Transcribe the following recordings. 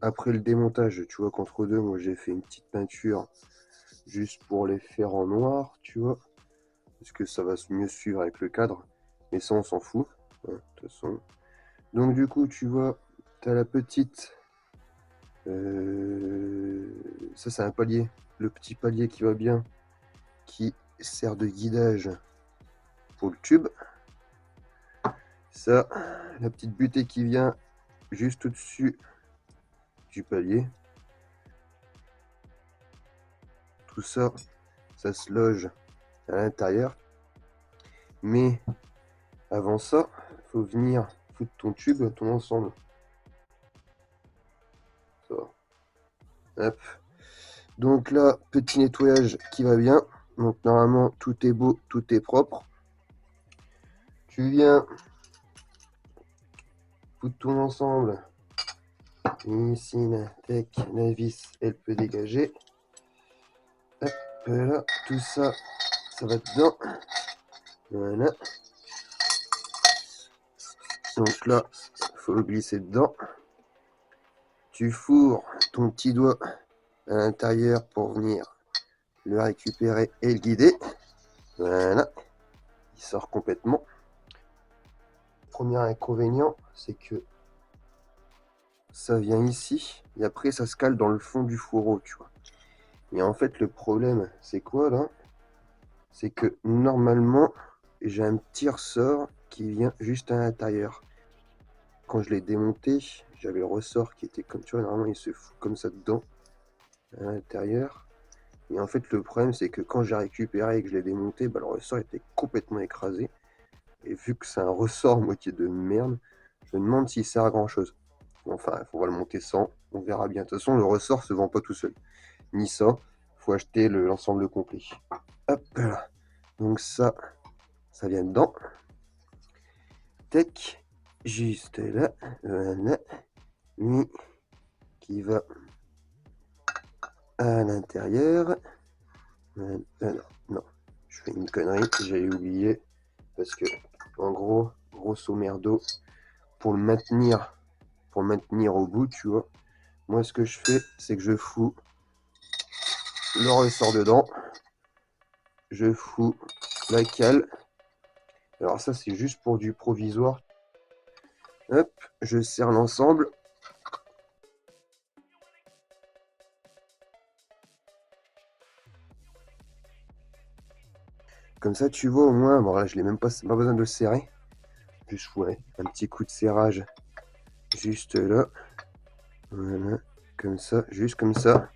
après le démontage, tu vois, qu'entre deux, moi j'ai fait une petite peinture juste pour les faire en noir, tu vois, parce que ça va mieux suivre avec le cadre, mais ça on s'en fout, hein, de toute façon. Donc du coup, tu vois, tu as la petite, ça c'est un palier, le petit palier qui va bien, qui sert de guidage pour le tube. Ça, la petite butée qui vient juste au-dessus du palier. Tout ça, ça se loge à l'intérieur. Mais avant ça, il faut venir foutre ton tube, ton ensemble. Ça va. Hop. Donc là, petit nettoyage qui va bien. Donc normalement, tout est beau, tout est propre. Tu viens foutre ton ensemble. Ici, la vis, elle peut dégager. Hop là, tout ça, ça va dedans. Voilà. Donc là, il faut le glisser dedans. Tu fourres ton petit doigt à l'intérieur pour venir le récupérer et le guider. Voilà. Il sort complètement. Premier inconvénient, c'est que ça vient ici et après ça se cale dans le fond du fourreau, tu vois. Et en fait, le problème, c'est quoi là? C'est que normalement, j'ai un petit ressort qui vient juste à l'intérieur. Quand je l'ai démonté, j'avais le ressort qui était comme, tu vois, normalement il se fout comme ça dedans, à l'intérieur. Et en fait, le problème, c'est que quand j'ai récupéré et que je l'ai démonté, bah, le ressort était complètement écrasé. Et vu que c'est un ressort moitié de merde, je me demande s'il sert à grand chose. Enfin, il faudra le monter sans, on verra bien. De toute façon, le ressort se vend pas tout seul. Ni ça, faut acheter l'ensemble complet. Hop là. Donc ça vient dedans. Tac, juste là. Voilà. Lui qui va à l'intérieur. Non, non, je fais une connerie, j'avais oublié. Parce que, en gros, grosso merdo, pour le maintenir au bout, tu vois, moi ce que je fais, c'est que je fous le ressort dedans, je fous la cale. Alors ça, c'est juste pour du provisoire. Hop, je serre l'ensemble. Comme ça, tu vois au moins, bon là, je l'ai même pas besoin de le serrer. Juste, ouais, un petit coup de serrage juste là. Voilà, comme ça, juste comme ça.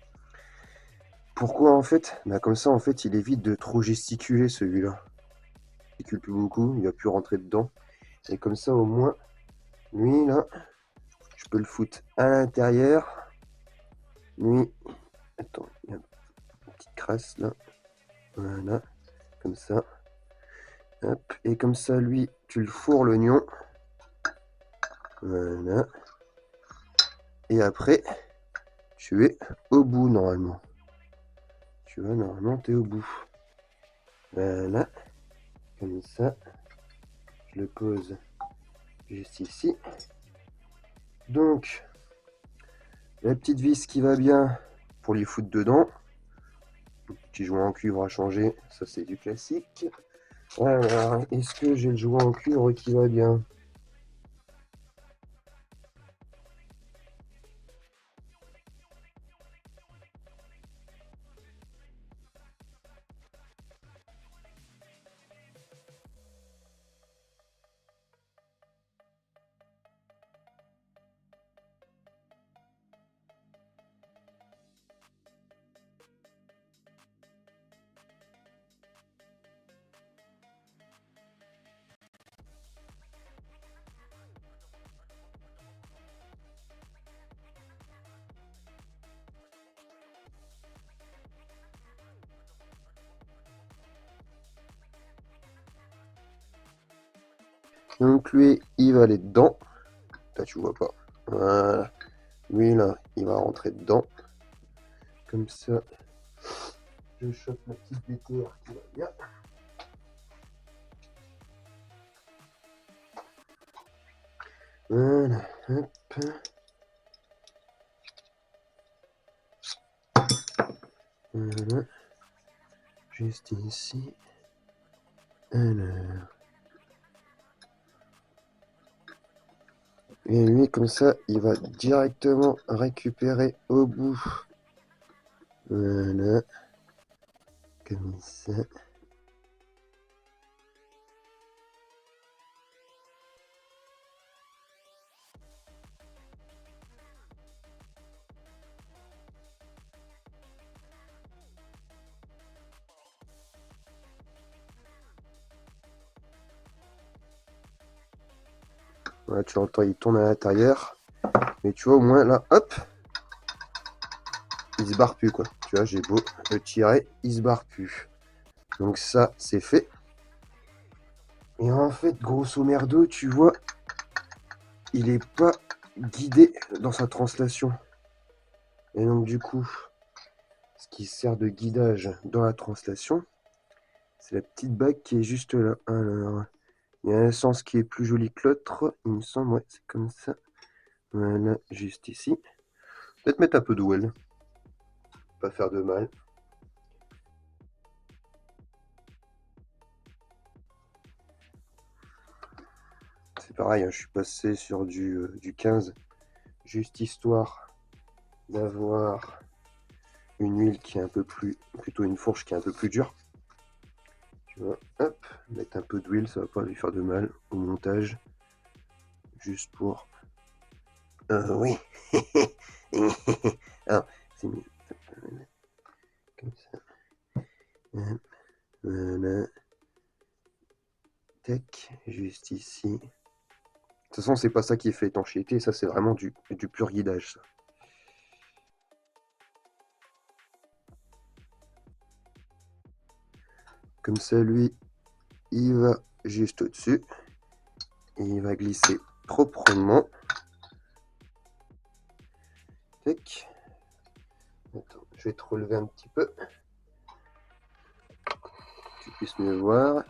Pourquoi en fait? Bah comme ça, en fait, il évite de trop gesticuler celui-là. Il gesticule plus beaucoup, il va plus rentrer dedans. Et comme ça, au moins, lui, là, je peux le foutre à l'intérieur. Lui, attends, il y a une petite crasse là. Voilà, comme ça. Hop, et comme ça, lui, tu le fourres l'oignon. Voilà. Et après, tu es au bout normalement. Tu vois, normalement, tu es au bout. Voilà, comme ça. Je le pose juste ici. Donc, la petite vis qui va bien pour les foutre dedans. Petit joint en cuivre à changer, ça c'est du classique. Alors, est-ce que j'ai le joint en cuivre qui va bien? Donc lui, il va aller dedans. Là, tu vois pas. Voilà. Lui, là, il va rentrer dedans. Comme ça, je chope la petite BTR qui va bien. Voilà, hop. Voilà. Juste ici. Alors. Et lui, comme ça, il va directement récupérer au bout. Voilà. Comme ça. Voilà, tu l'entends, il tourne à l'intérieur. Mais tu vois, au moins, là, hop, il se barre plus, quoi. Tu vois, j'ai beau le tirer, il se barre plus. Donc ça, c'est fait. Et en fait, grosso merdo, tu vois, il est pas guidé dans sa translation. Et donc, du coup, ce qui sert de guidage dans la translation, c'est la petite bague qui est juste là. Alors, il y a un sens qui est plus joli que l'autre, il me semble, ouais, c'est comme ça. Voilà, juste ici. Peut-être mettre un peu d'ouel, pas faire de mal. C'est pareil, hein, je suis passé sur du 15, juste histoire d'avoir une huile qui est un peu plus, plutôt une fourche qui est un peu plus dure. Tu vois, hop, mettre un peu d'huile, ça va pas lui faire de mal au montage. Juste pour... oui. Alors, c'est mieux. Comme ça. Voilà. Tac, juste ici. De toute façon, c'est pas ça qui fait étanchéité, ça c'est vraiment du pur guidage, ça. Comme ça, lui, il va juste au-dessus. Et il va glisser proprement. Tac. Attends, je vais te relever un petit peu. Que tu puisses mieux voir.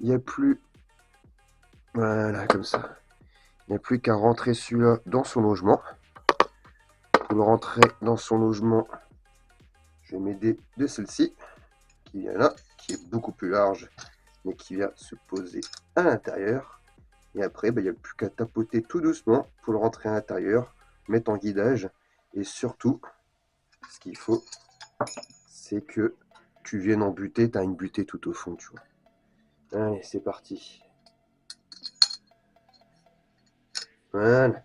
Il n'y a plus... Voilà, comme ça. Il n'y a plus qu'à rentrer celui-là dans son logement. Pour le rentrer dans son logement, je vais m'aider de celle-ci, qui vient là, qui est beaucoup plus large, mais qui vient se poser à l'intérieur. Et après, il n'y a plus qu'à tapoter tout doucement pour le rentrer à l'intérieur, mettre en guidage. Et surtout, ce qu'il faut, c'est que tu viennes en butée, tu as une butée tout au fond, tu vois. Allez, c'est parti. Voilà.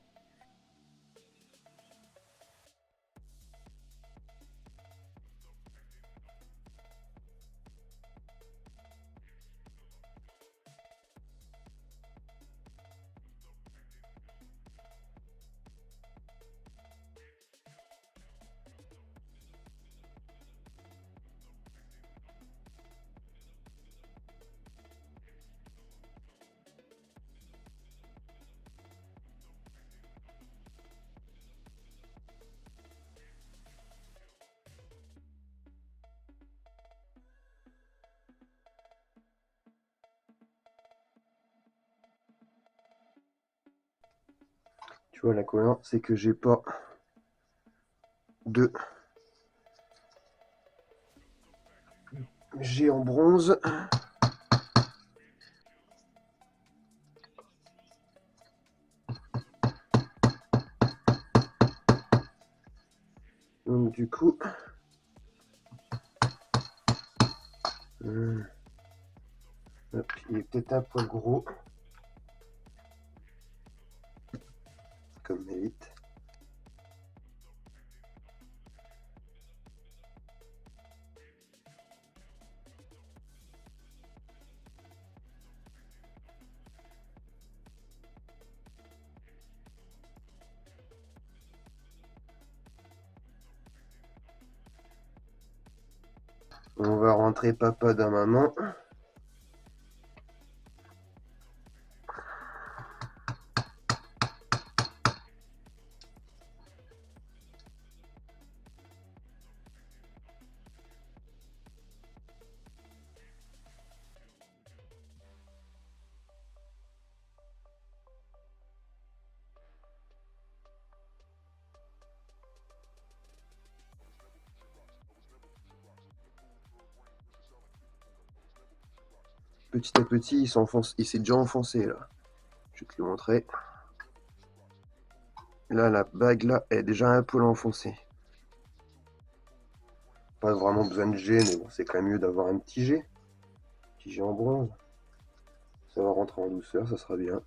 Tu vois, l'inconvénient, c'est que j'ai pas de G en bronze. Donc du coup, hop, il est peut-être un poil gros, comme mérite. On va rentrer papa dans maman. petit à petit, il s'est déjà enfoncé là. Je vais te le montrer. Là, la bague là est déjà un peu enfoncée. Pas vraiment besoin de G, mais bon, c'est quand même mieux d'avoir un petit G. Petit G en bronze. Ça va rentrer en douceur, ça sera bien.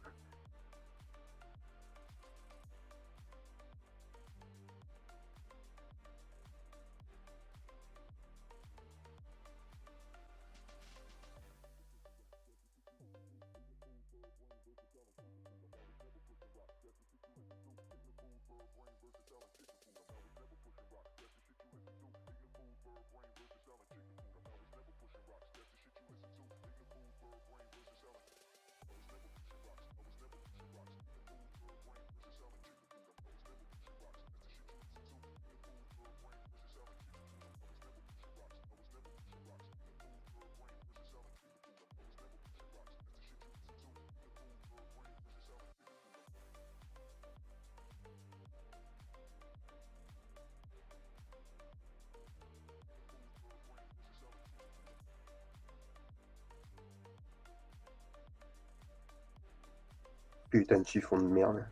Putain de chiffon de merde.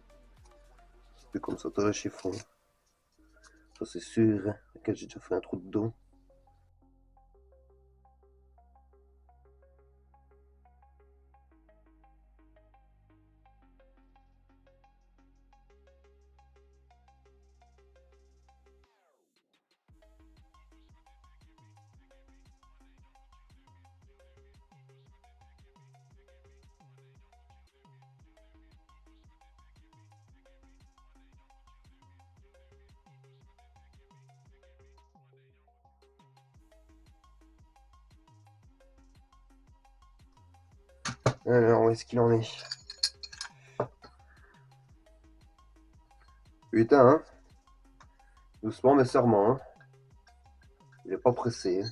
C'est comme ça, t'aurais chiffon. Ça c'est sûr. Lequel j'ai déjà fait un trou dedans. Alors, où est-ce qu'il en est? Putain, hein. Doucement mais sûrement, hein. Il est pas pressé.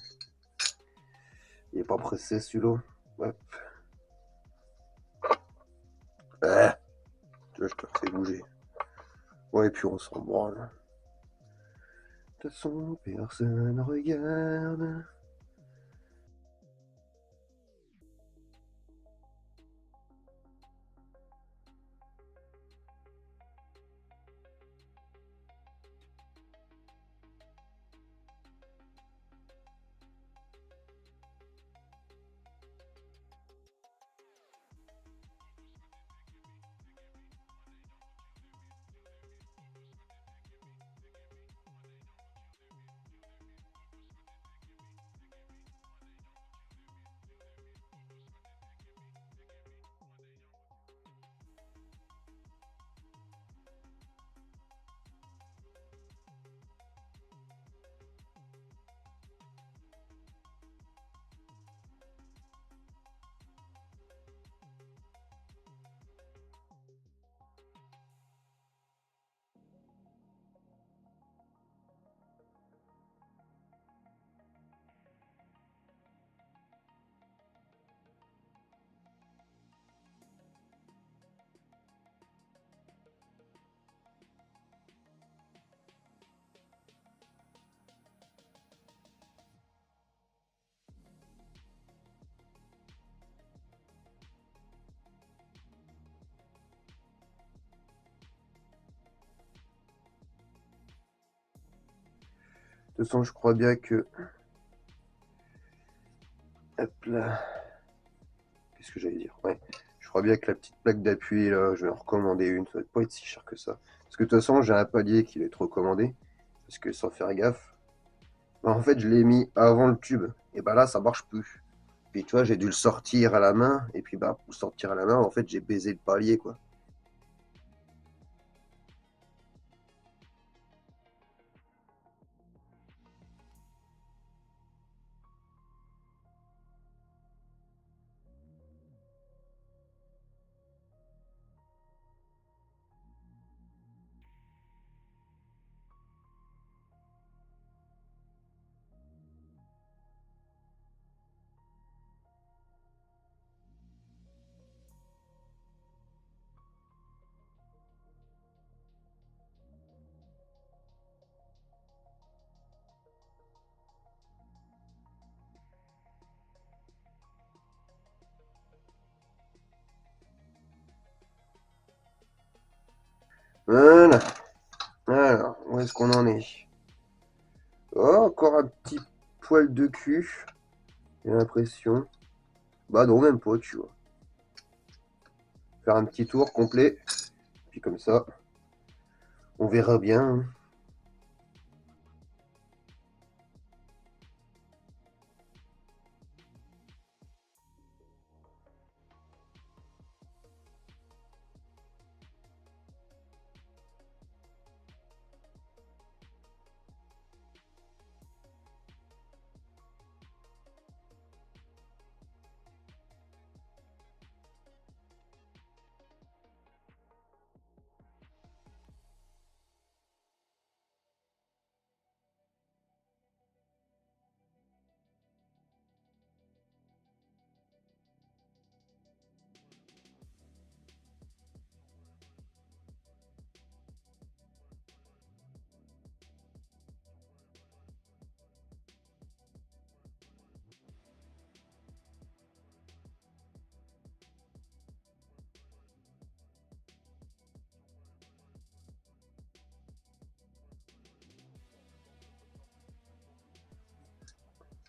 Il est pas pressé celui-là. Hop. Ah, tu vois, je te le fais bouger. Ouais, et puis on s'en branle. De toute façon, personne regarde. De toute façon, je crois bien que... Hop là. Qu'est-ce que j'allais dire? Ouais. Je crois bien que la petite plaque d'appui, là, je vais en recommander une. Ça va pas être si cher que ça. Parce que de toute façon, j'ai un palier qui va être recommandé. Parce que sans faire gaffe, bah, en fait, je l'ai mis avant le tube. Et bah là, ça marche plus. Puis tu vois, j'ai dû le sortir à la main. Et puis bah, pour le sortir à la main, en fait, j'ai baisé le palier, quoi. Voilà. Alors, où est-ce qu'on en est? Oh, encore un petit poil de cul. J'ai l'impression. Bah non, même pas, tu vois. Faire un petit tour complet. Puis comme ça, on verra bien, hein.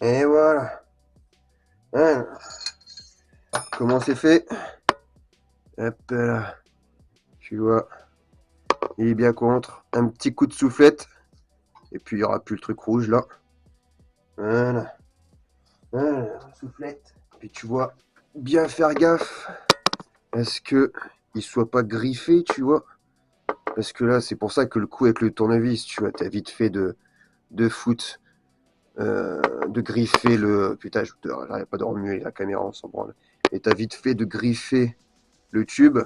Et voilà. Alors, comment c'est fait? Hop là. Tu vois, il est bien contre. Un petit coup de soufflette. Et puis il n'y aura plus le truc rouge là. Voilà. Voilà, soufflette. Puis tu vois, bien faire gaffe à ce que il soit pas griffé, tu vois. Parce que là, c'est pour ça que le coup avec le tournevis, tu vois, t'as vite fait de foot, de griffer le. Putain, j'arrive pas de remuer la caméra, on s'en branle. Et t'as vite fait de griffer le tube.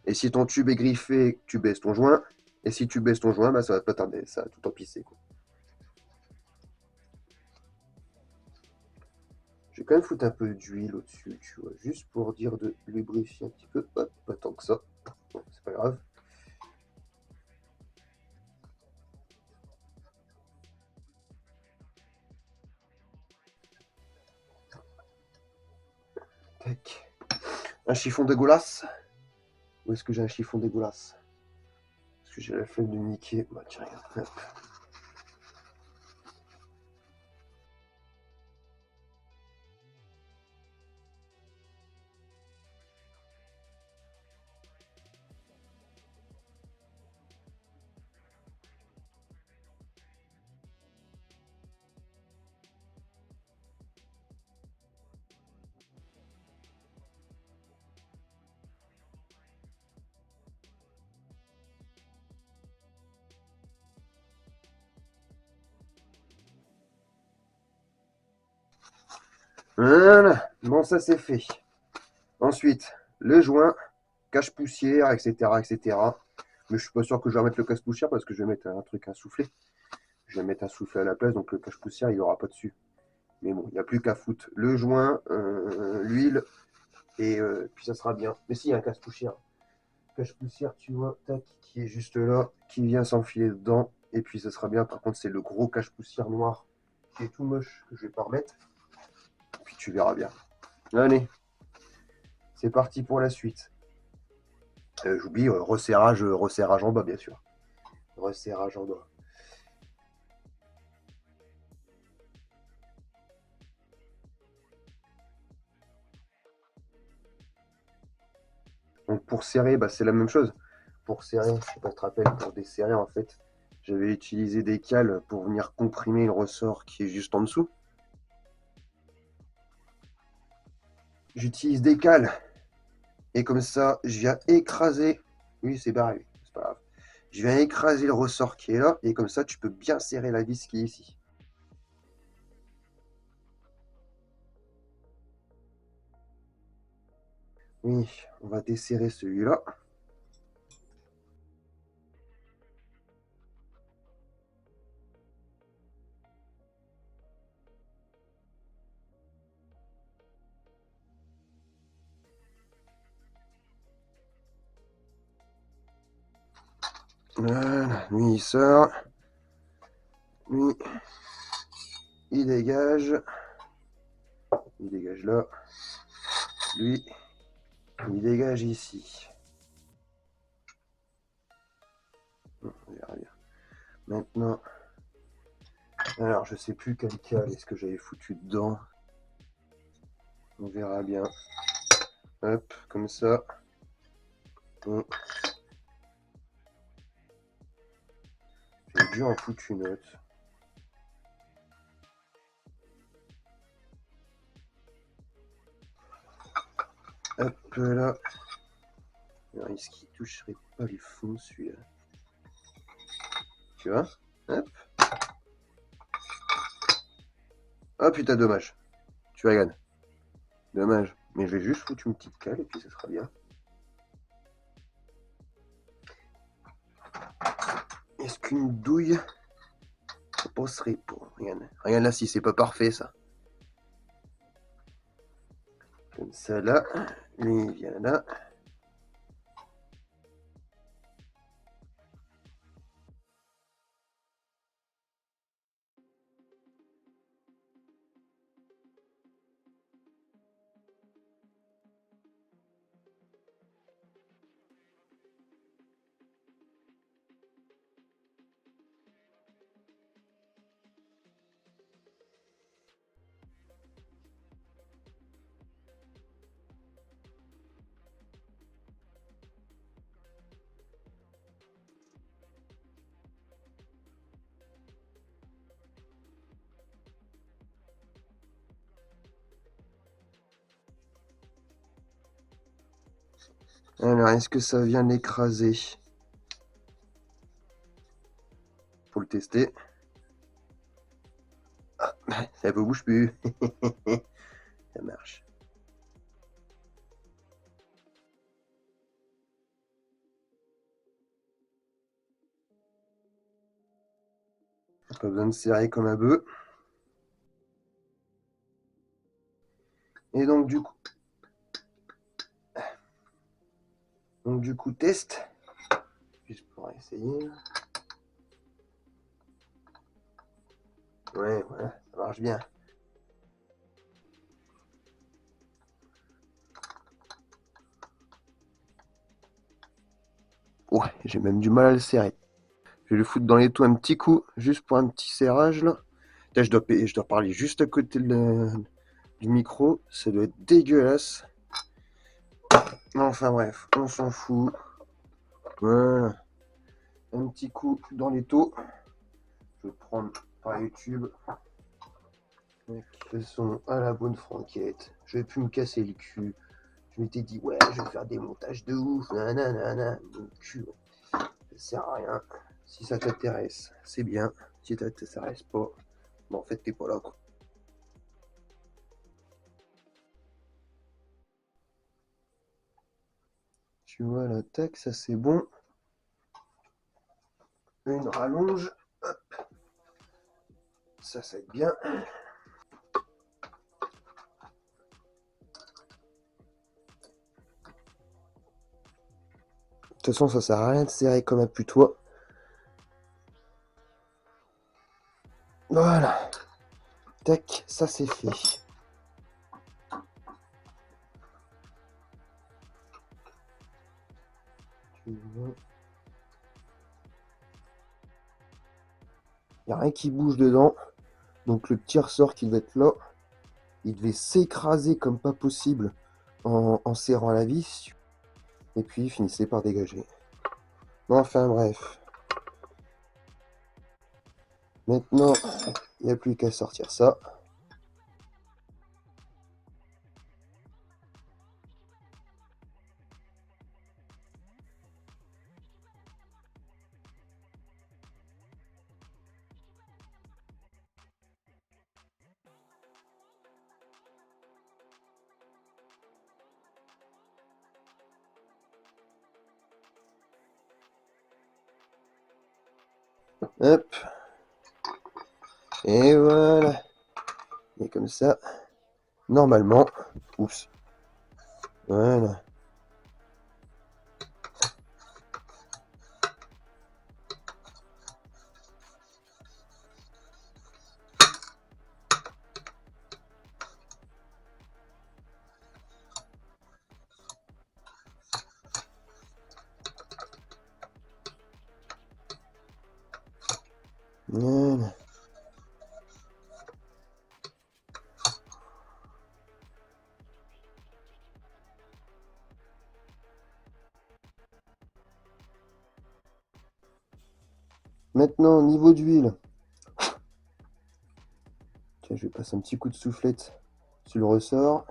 Et si ton tube est griffé, tu baisses ton joint. Et si tu baisses ton joint, bah, ça va pas tarder, ça va tout empisser, quoi. Je vais quand même foutre un peu d'huile au-dessus, tu vois, juste pour dire de lubrifier un petit peu. Hop, pas tant que ça. Bon, c'est pas grave. Tac. Un chiffon dégueulasse. Où est-ce que j'ai un chiffon dégueulasse? Parce que j'ai la flemme de niquer. Bah tiens, regarde. Voilà. Bon, ça c'est fait. Ensuite, le joint, cache-poussière, etc., etc. Mais je suis pas sûr que je vais remettre le cache-poussière parce que je vais mettre un truc à souffler. Je vais mettre un soufflet à la place, donc le cache-poussière, il n'y aura pas dessus. Mais bon, il n'y a plus qu'à foutre le joint, l'huile, et puis ça sera bien. Mais si, il y a un cache-poussière. Cache-poussière, tu vois, tac, qui est juste là, qui vient s'enfiler dedans, et puis ça sera bien. Par contre, c'est le gros cache-poussière noir qui est tout moche que je vais pas remettre. Puis tu verras bien. Allez, c'est parti pour la suite. J'oublie, resserrage en bas, bien sûr. Resserrage en bas. Donc pour serrer, bah, c'est la même chose. Pour serrer, je sais pas si tu te rappelles, pour desserrer en fait, j'avais utilisé des cales pour venir comprimer le ressort qui est juste en dessous. J'utilise des cales et comme ça, je viens écraser. Oui, c'est barré, c'est pas grave. Je viens écraser le ressort qui est là et comme ça, tu peux bien serrer la vis qui est ici. Oui, on va desserrer celui-là. Voilà, lui il sort. Lui, il dégage. Il dégage là. Lui, il dégage ici. Maintenant, alors je sais plus quel câble est-ce que j'avais foutu dedans. On verra bien. Hop, comme ça. Bon. J'ai dû en foutre une autre. Hop là. Alors, est-ce qu'il toucherait pas les fonds celui-là? Tu vois? Hop. Oh putain, dommage. Tu rigoles. Dommage. Mais je vais juste foutre une petite cale et puis ça sera bien. Est-ce qu'une douille ça passerait pour... Regarde. Regarde là si c'est pas parfait ça. Comme ça là. Lui il vient là. Alors, est-ce que ça vient l'écraser? Pour le tester. Ah, ça ne bouge plus. Ça marche. Pas besoin de serrer comme un bœuf. Et donc du coup, test. Juste pour essayer. Ouais, voilà, ça marche bien. Ouais, j'ai même du mal à le serrer. Je vais le foutre dans les l'étau un petit coup, juste pour un petit serrage là. Là, je dois parler juste à côté du micro. Ça doit être dégueulasse. Enfin bref, on s'en fout. Voilà. Un petit coup dans les l'étau. Je vais prendre par YouTube. Faisons à la bonne franquette. Je vais plus me casser le cul. Je m'étais dit, ouais, je vais faire des montages de ouf. Nanana. Mon cul, ça sert à rien. Si ça t'intéresse, c'est bien. Si ça t'intéresse pas, bon, en fait, t'es pas là, quoi. Tu vois, la tac, ça c'est bon. Une rallonge. Hop. Ça va être bien. De toute façon, ça sert à rien de serrer comme un putois. Voilà. Tac, ça c'est fait. Tu vois. Il n'y a rien qui bouge dedans. Donc le petit ressort qui devait être là, il devait s'écraser comme pas possible en serrant la vis. Et puis il finissait par dégager. Enfin bref. Maintenant, il n'y a plus qu'à sortir ça. Hop. Et voilà. Et comme ça, normalement, oups. Voilà. Voilà. Maintenant, niveau d'huile. Tiens, je vais passer un petit coup de soufflette sur le ressort.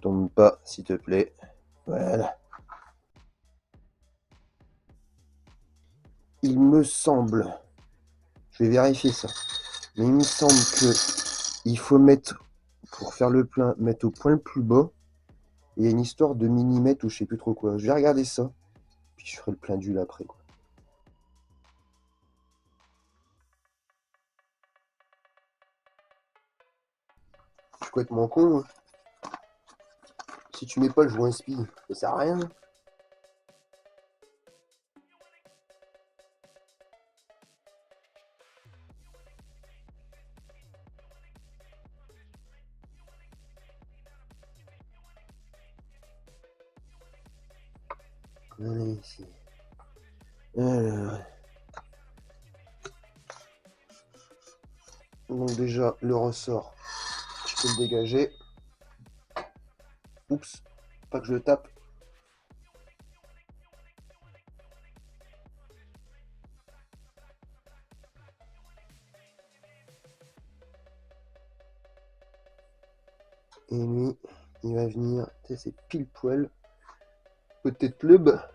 Tombe pas, s'il te plaît. Voilà. Il me semble, je vais vérifier ça, mais il me semble que il faut mettre, pour faire le plein, mettre au point le plus bas. Il y a une histoire de millimètres ou je sais plus trop quoi. Je vais regarder ça, puis je ferai le plein d'huile après, quoi. Je suis complètement con, hein. Si tu mets pas le joint spi, ça sert à rien. Voilà ici. Alors. Donc déjà, le ressort, je peux le dégager. Oups, pas que je le tape. Et lui, il va venir, tu sais, c'est pile poil. Peut-être le bas.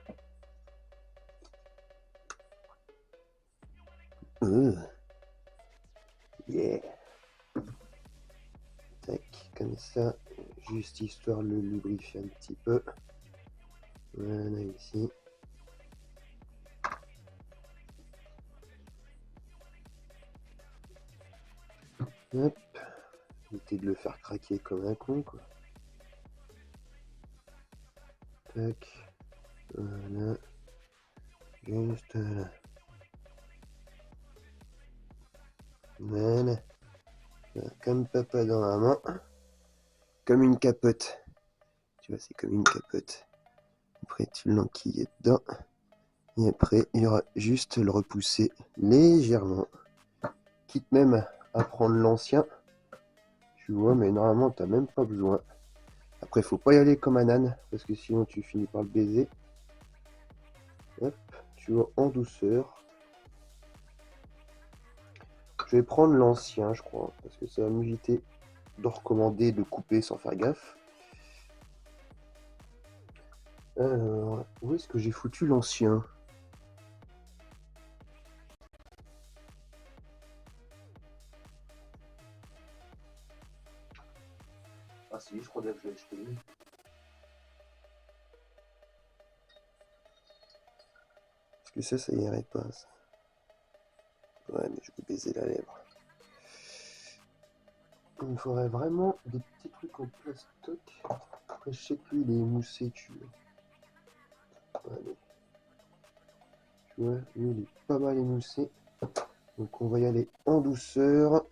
Yeah. Tac, comme ça, juste histoire de le lubrifier un petit peu. Voilà ici. Hop. Éviter de le faire craquer comme un con, quoi. Tac. Voilà. Juste là. Voilà. Comme papa dans la main. Comme une capote. Tu vois, c'est comme une capote. Après, tu l'enquilles dedans. Et après, il y aura juste le repousser légèrement. Quitte même à prendre l'ancien. Tu vois, mais normalement, t'as même pas besoin. Après, faut pas y aller comme un âne, parce que sinon tu finis par le baiser. Hop, tu vois, en douceur. Je vais prendre l'ancien, je crois, parce que ça va m'éviter de recommander de couper sans faire gaffe. Alors, où est-ce que j'ai foutu l'ancien? Ah si, je crois bien que je l'ai acheté. Parce que ça irait pas, ça. Ouais, mais je vais baiser la lèvre. Il me faudrait vraiment des petits trucs en plastoc. Après, je sais plus, il est émoussé, tu vois. Allez. Tu vois, lui, il est pas mal émoussé. Donc, on va y aller en douceur.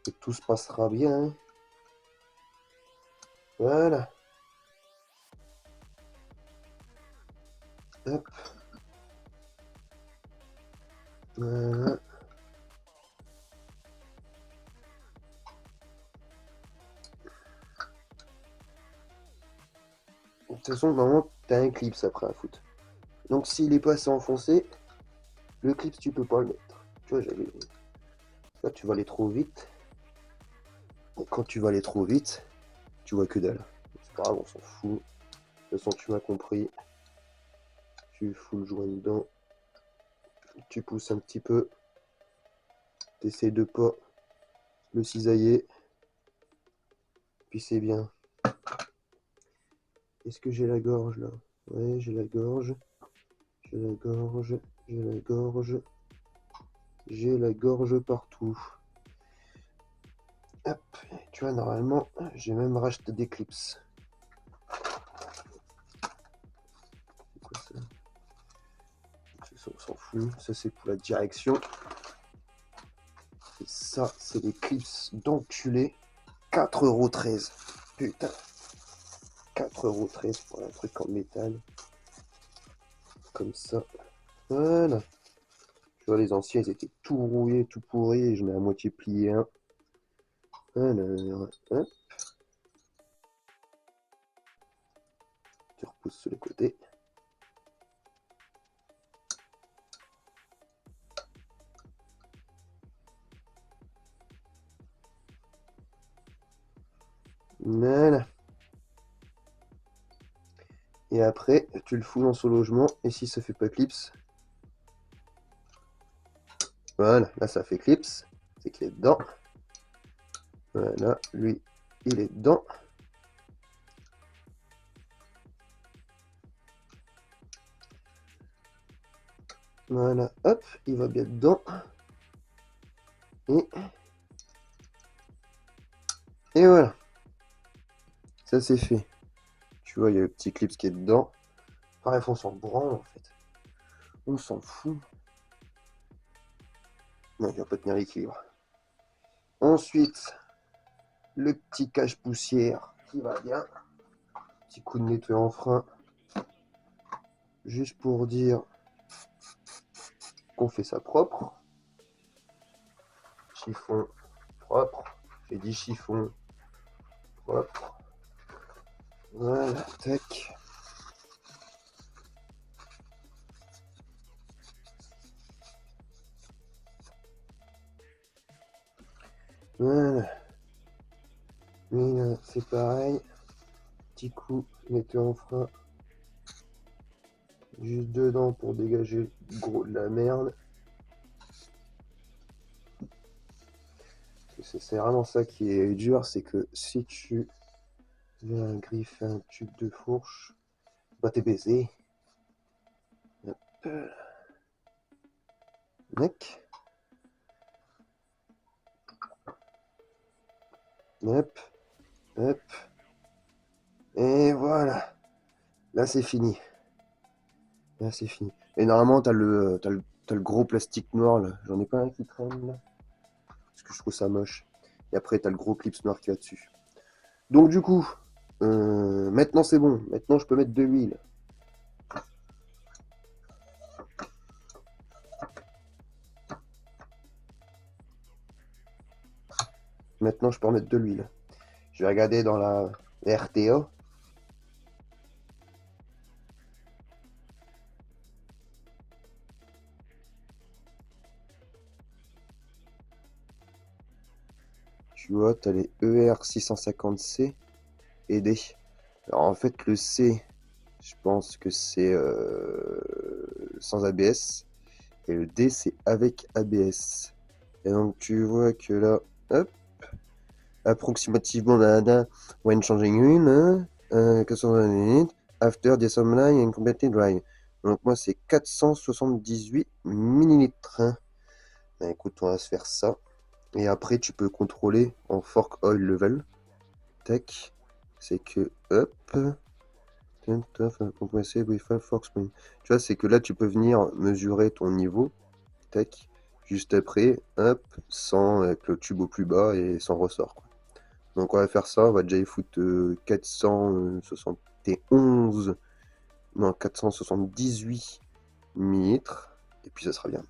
Et tout se passera bien. Voilà. Hop. Voilà. De toute façon, normalement, tu as un clip après à foutre. Donc, s'il est pas assez enfoncé, le clip, tu peux pas le mettre. Tu vois, là, tu vas aller trop vite. Et quand tu vas aller trop vite, tu vois que dalle. C'est pas grave, on s'en fout. De toute façon, tu m'as compris. Tu fous le joint dedans. Tu pousses un petit peu. Tu essaies de pas le cisailler. Puis c'est bien. Est-ce que j'ai la gorge là? Ouais, j'ai la gorge. J'ai la gorge. J'ai la gorge. J'ai la gorge partout. Hop, tu vois, normalement, j'ai même racheté des clips. C'est quoi ça? Ça, on s'en fout. Ça, c'est pour la direction. Et ça, c'est des clips d'enculé. 4,13 €. Putain. 4,13 € pour un truc en métal. comme ça. Voilà. Tu vois, les anciens, ils étaient tout rouillés, tout pourris, et je mets à moitié plié un. Alors, hop. Tu repousses sur les côtés. Voilà. Et après, tu le fous dans son logement, et si ça fait pas clips, voilà, là ça fait clips, c'est qu'il est dedans. Voilà, lui, il est dedans. Voilà, hop, il va bien dedans. Et voilà, ça c'est fait. Tu vois, il y a le petit clips qui est dedans. Bref, on s'en branle en fait. On s'en fout. Non, il va pas tenir l'équilibre. Ensuite, le petit cache-poussière qui va bien. Petit coup de nettoyant en frein. Juste pour dire qu'on fait ça propre. Chiffon propre. J'ai dit chiffon propre. Voilà, tac. Voilà. Mais là, c'est pareil. Petit coup, nettoyant en frein. Juste dedans pour dégager le gros de la merde. C'est vraiment ça qui est dur, c'est que si tu viens griffer un tube de fourche, bah t'es baisé. Hop. Mec. Hop. Hop. Et voilà. Là c'est fini. Là c'est fini. Et normalement t'as le gros plastique noir là. J'en ai pas un qui traîne là. Parce que je trouve ça moche. Et après t'as le gros clips noir qui va dessus. Donc du coup, maintenant c'est bon. Maintenant je peux mettre de l'huile. Maintenant je peux remettre de l'huile. Je vais regarder dans la RTA. Tu vois, tu as les ER650C et D. Alors en fait, le C, je pense que c'est sans ABS. Et le D, c'est avec ABS. Et donc tu vois que là, hop, approximativement, when changing une, 420 minutes, after diassembly and completely dry. Donc moi, c'est 478 millilitres. Ben, écoute, on va se faire ça. Et après, tu peux contrôler en fork oil level. Tac. C'est que, hop. Compressé with 5 forks. Tu vois, c'est que là, tu peux venir mesurer ton niveau. Tac. Juste après, hop, sans avec le tube au plus bas et sans ressort, quoi. Donc on va faire ça, on va déjà y foutre 471, non 478 millilitres, et puis ça sera bien.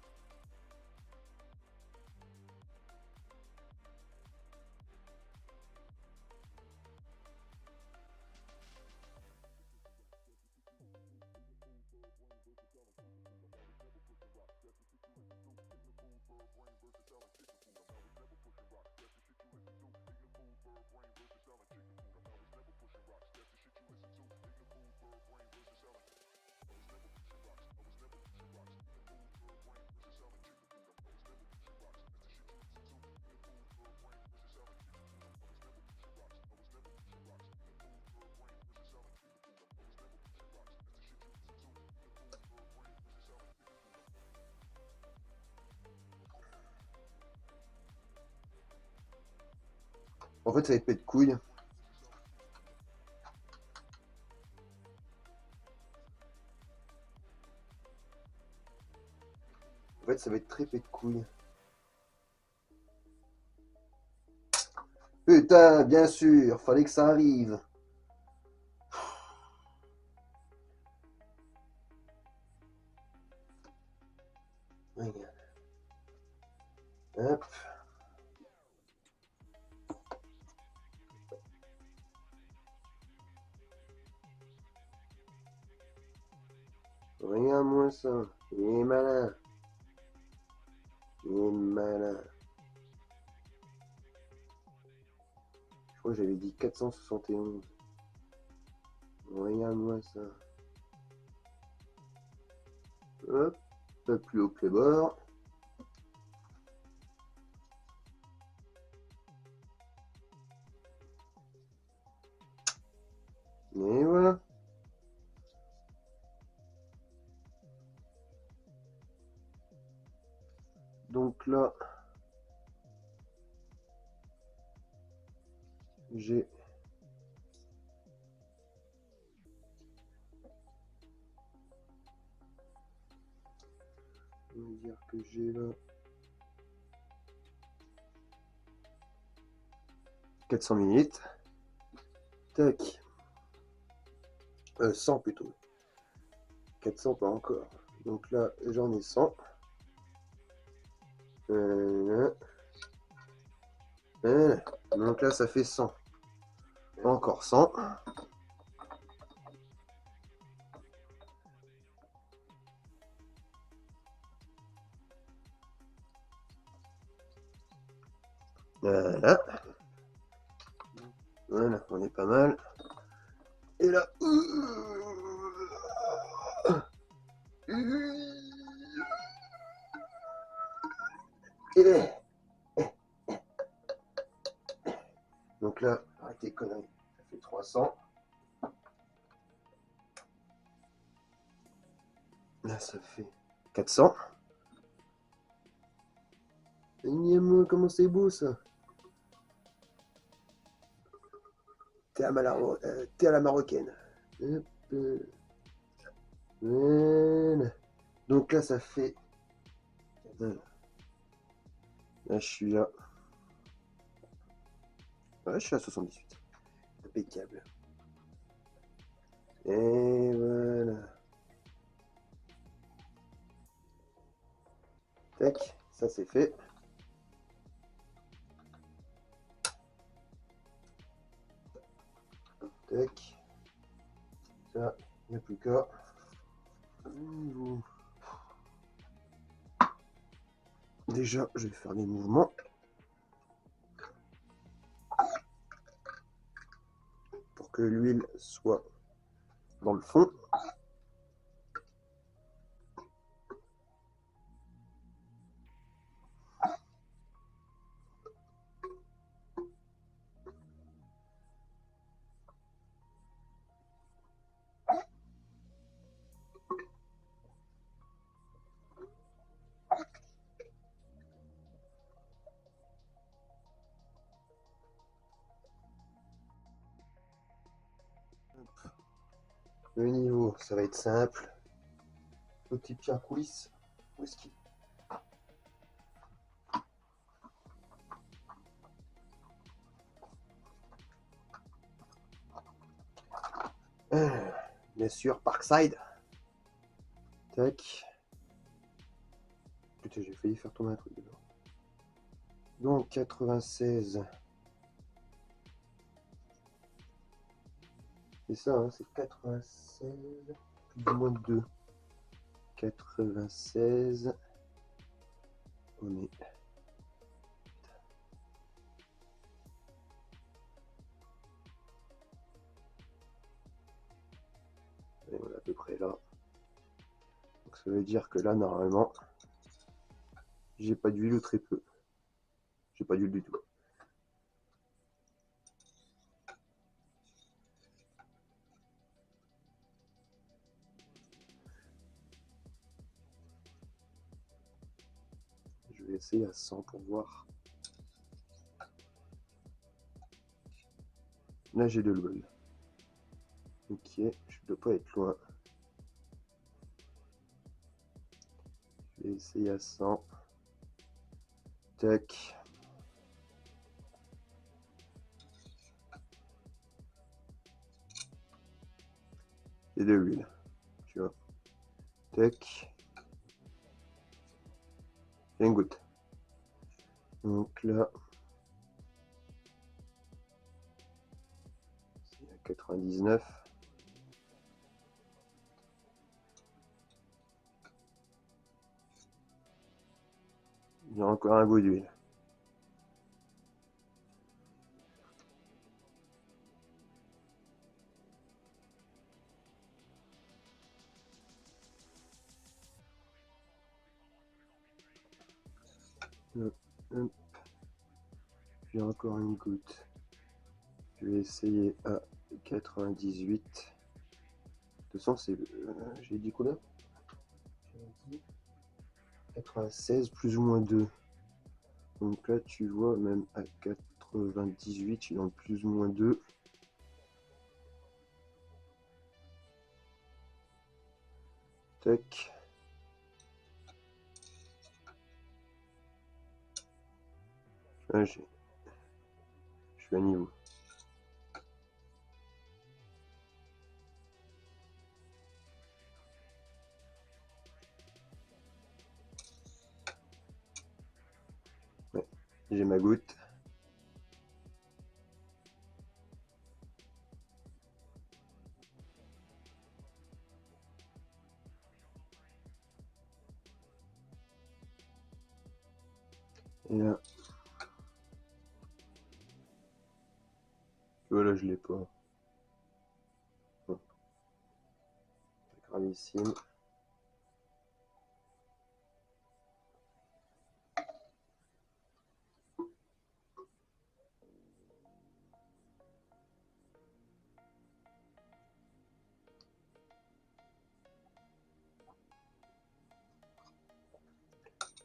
En fait, ça va être pète de couille. En fait, ça va être très pète de couille. Putain, bien sûr, fallait que ça arrive. Hop. Regarde-moi ça. Il est malin. Il est malin. Je crois que j'avais dit 471. Regarde-moi ça. Hop. Pas plus haut que les bords. Et voilà. Donc là, j'ai on va dire que j'ai là 400 millilitres. Tac. 100 plutôt. 400 pas encore. Donc là, j'en ai 100. Donc là, ça fait 100. Encore 100. Voilà. Voilà, on est pas mal. Et là. Donc là, arrêtez les conneries. Ça fait 300. Là, ça fait 400. Comment c'est beau ça. T'es à la marocaine. Hop. Voilà. Donc là, ça fait... Voilà. Là, je suis là. Ouais, je suis à 78. Impeccable. Et voilà. Tac, ça c'est fait. Tac. Ça, il n'y a plus qu'à. Déjà, je vais faire des mouvements pour que l'huile soit dans le fond. Le niveau, ça va être simple. Petit pied à coulisses. Whisky. Bien sûr, Parkside. Tac. Putain, j'ai failli faire tomber un truc dedans. Donc 96. C'est ça, hein, c'est 96 plus moins 2. 96. On est. Et on est à peu près là. Donc ça veut dire que là, normalement, j'ai pas d'huile ou très peu. J'ai pas d'huile du tout. Je vais essayer à 100 pour voir. Là, j'ai de l'huile. Ok, je ne dois pas être loin. Je vais essayer à 100. Tac. Et de l'huile. Tu vois. Tac. Et une goutte. Donc là, c'est à 99. Il y a encore un bout d'huile. Hop, hop. Puis encore une goutte. Je vais essayer à 98. De toute façon, c'est. J'ai dit combien? J'ai dit 96 plus ou moins 2. Donc là, tu vois, même à 98, il en plus ou moins 2. Tac. Là, je suis à niveau. Ouais, j'ai ma goutte. Et là, voilà, je l'ai pas. Bon. Gravissime.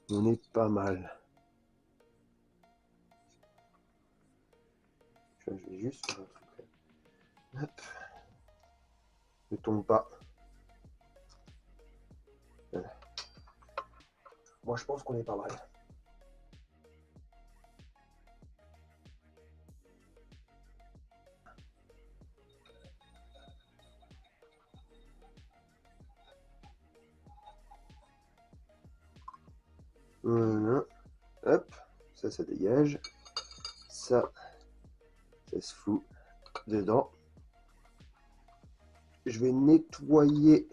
On est pas mal. Je vais juste faire un truc. Hop. Ne tombe pas. Voilà. Moi, je pense qu'on est pas mal. Voilà. Hop. Ça dégage. Ça se fout dedans. Je vais nettoyer